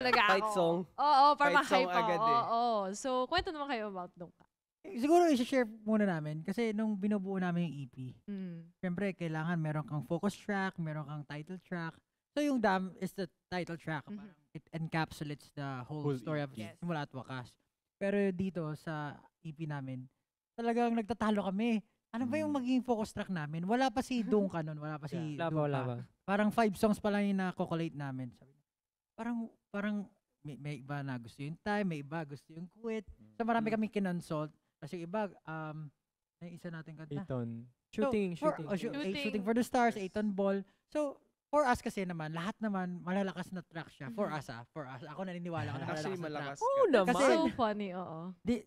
talaga Fight ako. song. Oo, para Fight song ma-hype agad ako. eh. Oo. So, kwento naman kayo about Dungka. Siguro i-share muna namin kasi nung binubuo namin yung EP, Mm. syempre kailangan meron kang focus track, meron kang title track. So yung Dam is the title track. Parang it encapsulates the whole story of Yes. simula at wakas. Pero dito sa EP namin, talagang nagtatalo kami. Ano ba yung magiging focus track namin? Wala pa si Dungka nun, wala pa si Wala Dungka. pa. Parang 5 songs pa lang yung na-collate namin. Sabi, parang may iba na gusto yung time, may iba gusto yung quit. So marami kami kinonsult. Kasi iba, may isa natin kanta. Eton. Shooting for the Stars, Eton Ball. So, for us kasi naman, lahat naman malalakas na track siya. For us. Ako naniniwala ko na malalakas Actually, na track. malakas. Oo naman. Kasi, So funny, oo.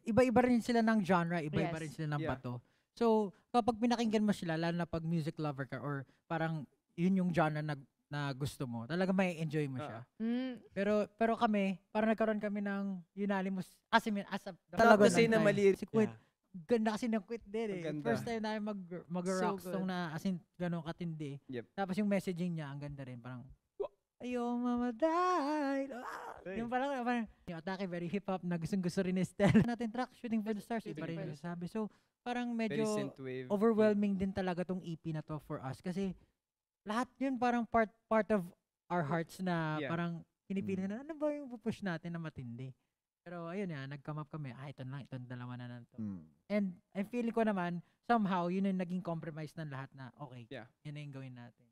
Iba-iba rin sila ng genre, iba-iba Yes. rin sila ng Yeah. bato. So, kapag pinakinggan mo sila, lalo na pag music lover ka or parang yun yung genre na gusto mo, talaga may enjoy mo siya. Pero kami, parang nagkaroon kami ng unanimous, as a Talaga nung say na time. mali. Si Quit, ganda kasi ng Quit din eh. Ang ganda. First time namin mag-rock So song good. na as in ganun katindi. Yep. Tapos yung messaging niya, ang ganda rin. Parang, ayaw mamatay. Yung parang yung atake, very hip-hop na gustong-gusto rin ni Stella. Natin track, Shooting for the Stars, iba rin yung sabi. So, parang Very medyo synthwave. overwhelming din talaga tong EP na to for us. Kasi, lahat yun parang part of our hearts na Yeah. parang pinipiling na, ano ba yung pupush natin na matindi? Pero ayun yan, nag-come up kami, ito lang, itong dalawa na to. And I'm feeling ko naman, somehow, yun yung naging compromise ng lahat na, okay, Yeah. yun na yung gawin natin.